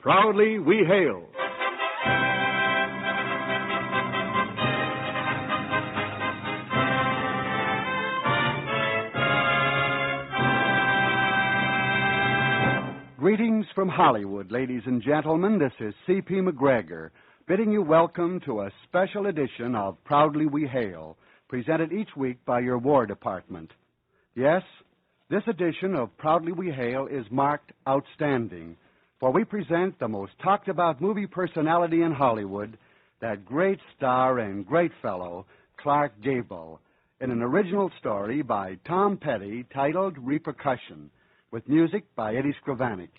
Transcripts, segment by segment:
Proudly we hail. Greetings from Hollywood, ladies and gentlemen. This is C.P. McGregor, bidding you welcome to a special edition of Proudly We Hail, presented each week by your War Department. Yes, this edition of Proudly We Hail is marked Outstanding, for we present the most talked-about movie personality in Hollywood, that great star and great fellow, Clark Gable, in an original story by Tom Petty titled Repercussion, with music by Eddie Scrivanik.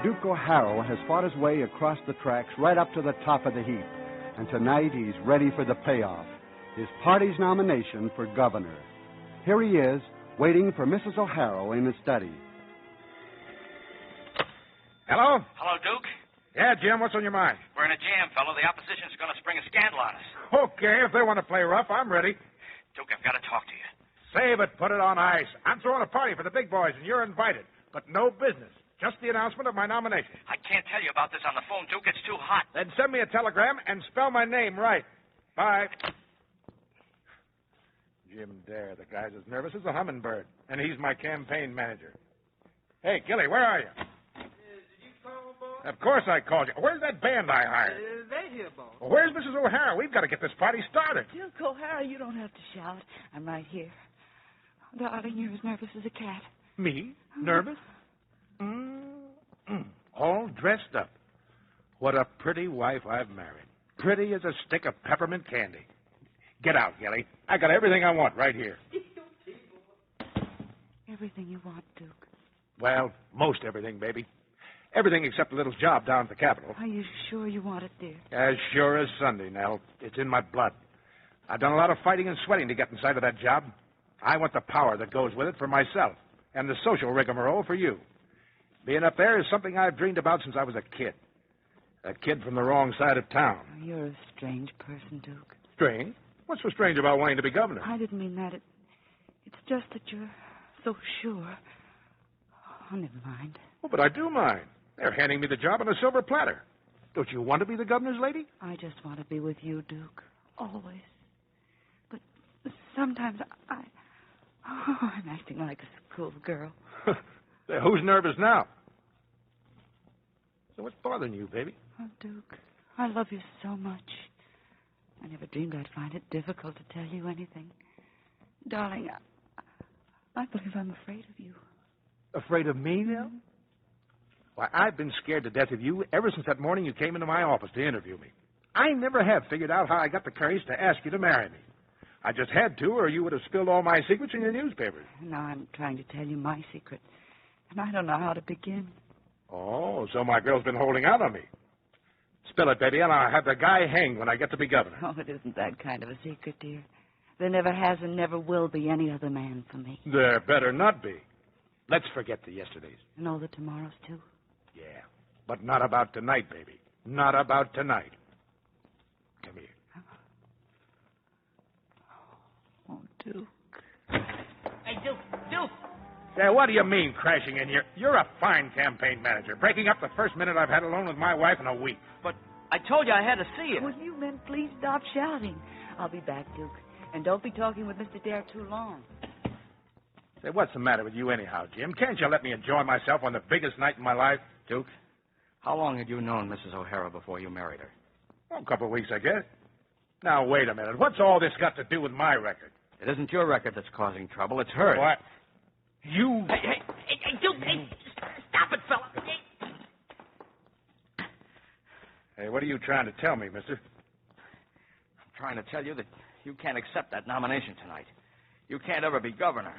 Duke O'Hara has fought his way across the tracks right up to the top of the heap. And tonight he's ready for the payoff, his party's nomination for governor. Here he is, waiting for Mrs. O'Hara in his study. Hello? Hello, Duke. Yeah, Jim, what's on your mind? We're in a jam, fellow. The opposition's going to spring a scandal on us. Okay, if they want to play rough, I'm ready. Duke, I've got to talk to you. Save it, put it on ice. I'm throwing a party for the big boys, and you're invited. But no business. Just the announcement of my nomination. I can't tell you about this on the phone, Duke. It's too hot. Then send me a telegram and spell my name right. Bye. Jim Dare, the guy's as nervous as a hummingbird, and he's my campaign manager. Hey, Gilly, where are you? Did you call, boy? Of course I called you. Where's that band I hired? They here, boy. Well, where's Mrs. O'Hara? We've got to get this party started. Duke O'Hara, you don't have to shout. I'm right here. Darling, you're as nervous as a cat. Me? Nervous? All dressed up. What a pretty wife I've married. Pretty as a stick of peppermint candy. Get out, Gilly. I got everything I want right here. Everything you want, Duke. Well, most everything, baby. Everything except a little job down at the Capitol. Are you sure you want it, dear? As sure as Sunday, Nell. It's in my blood. I've done a lot of fighting and sweating to get inside of that job. I want the power that goes with it for myself, and the social rigmarole for you. Being up there is something I've dreamed about since I was a kid. A kid from the wrong side of town. Oh, you're a strange person, Duke. Strange? What's so strange about wanting to be governor? I didn't mean that. It's just that you're so sure. Oh, never mind. Oh, but I do mind. They're handing me the job on a silver platter. Don't you want to be the governor's lady? I just want to be with you, Duke. Always. But sometimes I'm acting like a schoolgirl. Who's nervous now? So what's bothering you, baby? Oh, Duke, I love you so much. I never dreamed I'd find it difficult to tell you anything. Darling, I believe I'm afraid of you. Afraid of me, Nell? Why, I've been scared to death of you ever since that morning you came into my office to interview me. I never have figured out how I got the courage to ask you to marry me. I just had to, or you would have spilled all my secrets in your newspapers. Now I'm trying to tell you my secret, and I don't know how to begin. Oh, so my girl's been holding out on me. Spill it, baby, and I'll have the guy hanged when I get to be governor. Oh, it isn't that kind of a secret, dear. There never has and never will be any other man for me. There better not be. Let's forget the yesterdays. And all the tomorrows, too? Yeah, but not about tonight, baby. Not about tonight. Come here. Oh, Duke. Hey, Duke. Yeah, what do you mean, crashing in here? You're a fine campaign manager, breaking up the first minute I've had alone with my wife in a week. But I told you I had to see you. Will you men please stop shouting? I'll be back, Duke. And don't be talking with Mr. Dare too long. Say, what's the matter with you anyhow, Jim? Can't you let me enjoy myself on the biggest night in my life? Duke, how long had you known Mrs. O'Hara before you married her? Oh, a couple of weeks, I guess. Now, wait a minute. What's all this got to do with my record? It isn't your record that's causing trouble. It's hers. What? You... Hey, Duke, stop it, fella. Hey, what are you trying to tell me, mister? I'm trying to tell you that you can't accept that nomination tonight. You can't ever be governor.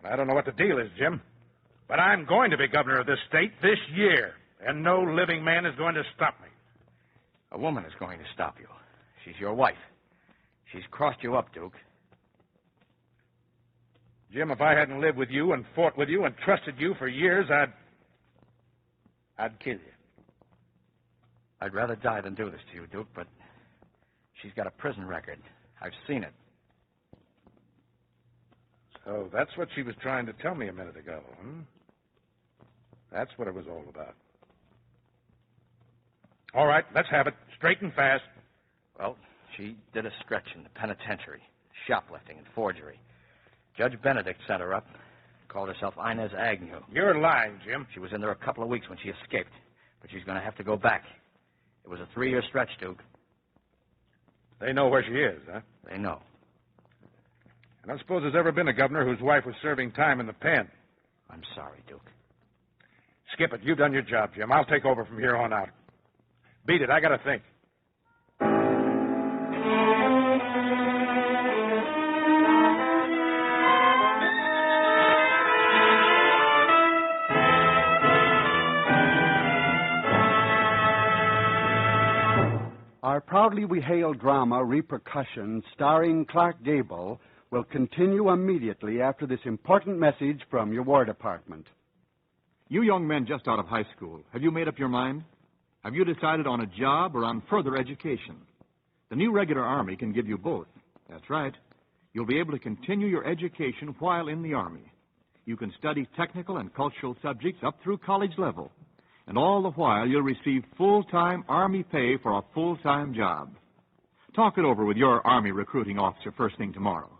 I don't know what the deal is, Jim, but I'm going to be governor of this state this year, and no living man is going to stop me. A woman is going to stop you. She's your wife. She's crossed you up, Duke. Jim, if I hadn't lived with you and fought with you and trusted you for years, I'd kill you. I'd rather die than do this to you, Duke, but she's got a prison record. I've seen it. So that's what she was trying to tell me a minute ago, hmm? That's what it was all about. All right, let's have it. Straight and fast. Well, she did a stretch in the penitentiary, shoplifting and forgery. Judge Benedict sent her up, called herself Inez Agnew. You're lying, Jim. She was in there a couple of weeks when she escaped, but she's going to have to go back. It was a 3-year stretch, Duke. They know where she is, huh? They know. I don't suppose there's ever been a governor whose wife was serving time in the pen. I'm sorry, Duke. Skip it. You've done your job, Jim. I'll take over from here on out. Beat it. I got to think. Our Proudly We Hail drama, Repercussion, starring Clark Gable, will continue immediately after this important message from your War Department. You young men just out of high school, have you made up your mind? Have you decided on a job or on further education? The new regular Army can give you both. That's right. You'll be able to continue your education while in the Army. You can study technical and cultural subjects up through college level. And all the while, you'll receive full-time Army pay for a full-time job. Talk it over with your Army recruiting officer first thing tomorrow.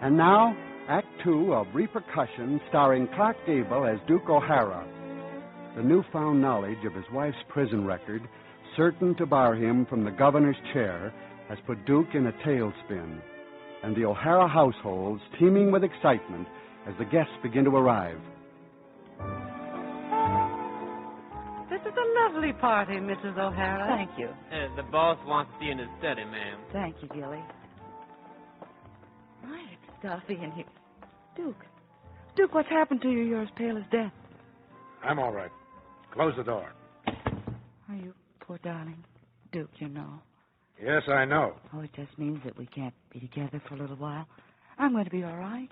And now, Act Two of Repercussion, starring Clark Gable as Duke O'Hara. The newfound knowledge of his wife's prison record, certain to bar him from the governor's chair, has put Duke in a tailspin, and the O'Hara household's teeming with excitement as the guests begin to arrive. This is a lovely party, Mrs. O'Hara. Thank you. The boss wants to see you in his study, ma'am. Thank you, Gilly. My, it's stuffy in here. Duke, what's happened to you? You're as pale as death. I'm all right. Close the door. Are you, poor darling? Duke, you know. Yes, I know. Oh, it just means that we can't be together for a little while. I'm going to be all right.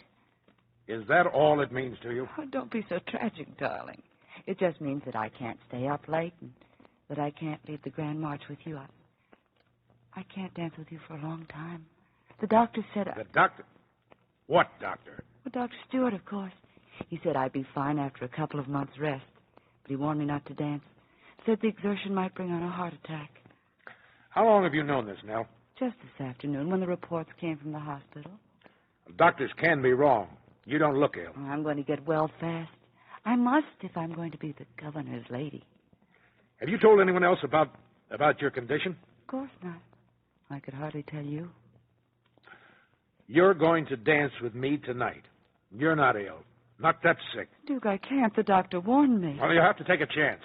Is that all it means to you? Oh, don't be so tragic, darling. It just means that I can't stay up late and that I can't leave the Grand March with you. I can't dance with you for a long time. The doctor said... The doctor? What doctor? Well, Dr. Stewart, of course. He said I'd be fine after a couple of months' rest, but he warned me not to dance. Said the exertion might bring on a heart attack. How long have you known this, Nell? Just this afternoon, when the reports came from the hospital. Doctors can be wrong. You don't look ill. Oh, I'm going to get well fast. I must if I'm going to be the governor's lady. Have you told anyone else about your condition? Of course not. I could hardly tell you. You're going to dance with me tonight. You're not ill. Not that sick. Duke, I can't. The doctor warned me. Well, you have to take a chance.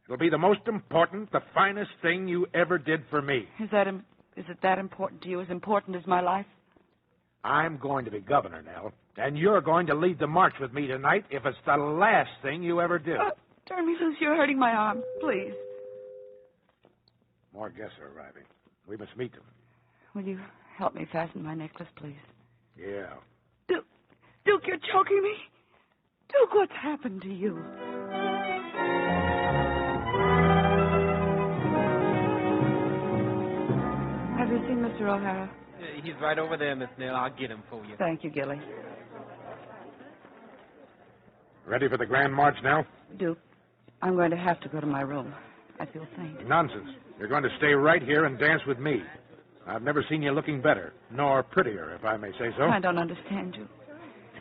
It'll be the most important, the finest thing you ever did for me. Is it that important to you? As important as my life? I'm going to be governor, Nell. And you're going to lead the march with me tonight if it's the last thing you ever do. Turn me loose. You're hurting my arm. Please. More guests are arriving. We must meet them. Will you help me fasten my necklace, please? Yeah. Duke, you're choking me. Duke, what's happened to you? Have you seen Mr. O'Hara? He's right over there, Miss Nell. I'll get him for you. Thank you, Gilly. Ready for the grand march now? Duke, I'm going to have to go to my room. I feel faint. Nonsense. You're going to stay right here and dance with me. I've never seen you looking better, nor prettier, if I may say so. I don't understand you.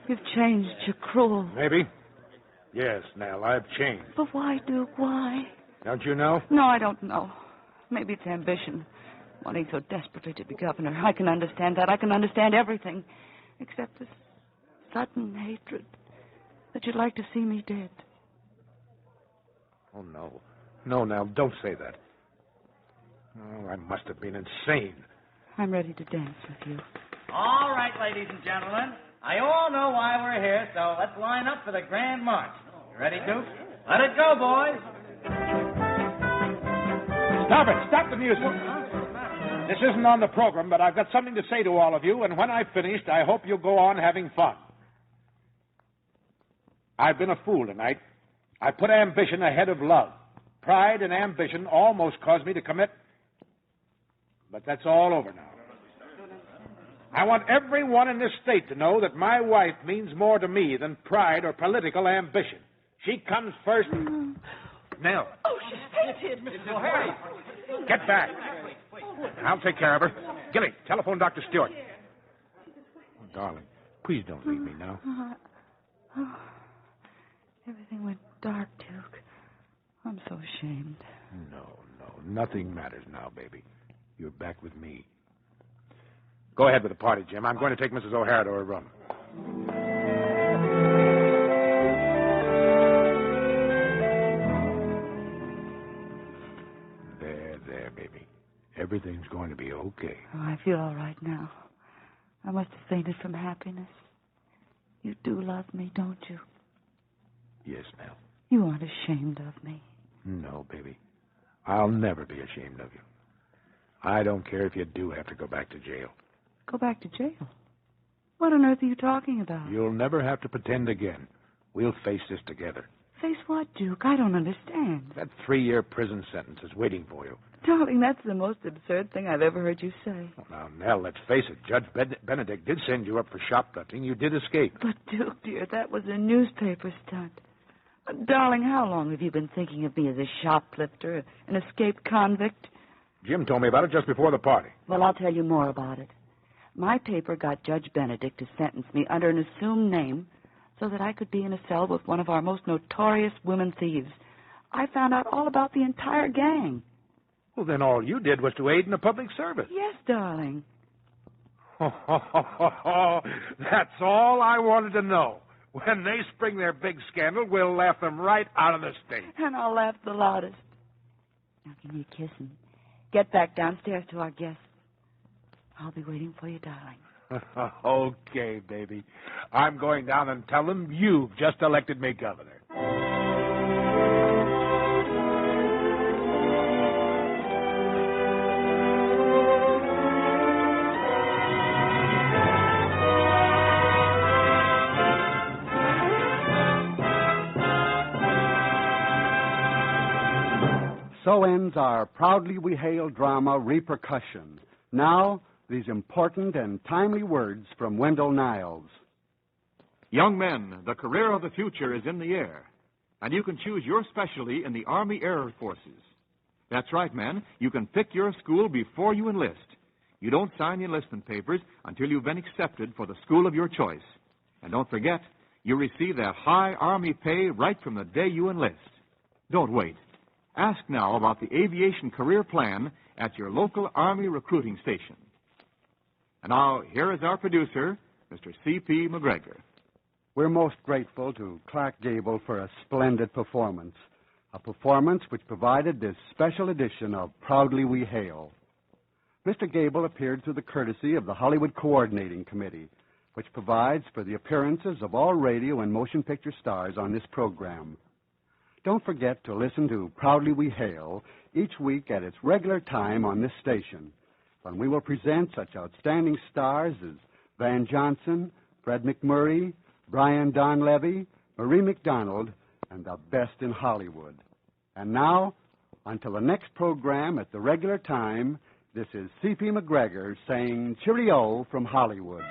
You've changed. You're cruel. Maybe. Yes, Nell, I've changed. But why, Duke? Why? Don't you know? No, I don't know. Maybe it's ambition. Wanting so desperately to be governor. I can understand that. I can understand everything. Except this sudden hatred. That you'd like to see me dead. Oh, no. No, Nell, don't say that. I must have been insane. I'm ready to dance with you. All right, ladies and gentlemen. I all know why we're here, so let's line up for the grand march. You ready, Duke? Let it go, boys. Stop it. Stop the music. This isn't on the program, but I've got something to say to all of you, and when I've finished, I hope you'll go on having fun. I've been a fool tonight. I put ambition ahead of love. Pride and ambition almost caused me to commit. But that's all over now. I want everyone in this state to know that my wife means more to me than pride or political ambition. She comes first. Nell. Oh, she's fainted. Mrs. O'Hare. Get back. I'll take care of her. Gilly, telephone Dr. Stewart. Oh, darling, please don't leave me now. Everything went dark, Duke. I'm so ashamed. No. Nothing matters now, baby. You're back with me. Go ahead with the party, Jim. I'm going to take Mrs. O'Hara to her room. There, baby. Everything's going to be okay. Oh, I feel all right now. I must have fainted from happiness. You do love me, don't you? Yes, Nell. You aren't ashamed of me. No, baby. I'll never be ashamed of you. I don't care if you do have to go back to jail. Go back to jail? What on earth are you talking about? You'll never have to pretend again. We'll face this together. Face what, Duke? I don't understand. That 3-year prison sentence is waiting for you. Darling, that's the most absurd thing I've ever heard you say. Well, now, Nell, let's face it. Judge Benedict did send you up for shoplifting. You did escape. But, Duke, dear, that was a newspaper stunt. Darling, how long have you been thinking of me as a shoplifter, an escaped convict? Jim told me about it just before the party. Well, I'll tell you more about it. My paper got Judge Benedict to sentence me under an assumed name so that I could be in a cell with one of our most notorious women thieves. I found out all about the entire gang. Well, then all you did was to aid in the public service. Yes, darling. That's all I wanted to know. When they spring their big scandal, we'll laugh them right out of the state. And I'll laugh the loudest. Now give me a kiss and get back downstairs to our guests. I'll be waiting for you, darling. Okay, baby. I'm going down and tell them you've just elected me governor. So ends our Proudly We Hail drama, Repercussion. Now, these important and timely words from Wendell Niles. Young men, the career of the future is in the air, and you can choose your specialty in the Army Air Forces. That's right, men. You can pick your school before you enlist. You don't sign the enlistment papers until you've been accepted for the school of your choice. And don't forget, you receive that high Army pay right from the day you enlist. Don't wait. Ask now about the aviation career plan at your local Army recruiting station. And now, here is our producer, Mr. C.P. McGregor. We're most grateful to Clark Gable for a splendid performance, a performance which provided this special edition of Proudly We Hail. Mr. Gable appeared through the courtesy of the Hollywood Coordinating Committee, which provides for the appearances of all radio and motion picture stars on this program. Don't forget to listen to Proudly We Hail each week at its regular time on this station, when we will present such outstanding stars as Van Johnson, Fred McMurray, Brian Donlevy, Marie McDonald, and the best in Hollywood. And now, until the next program at the regular time, this is C.P. McGregor saying cheerio from Hollywood.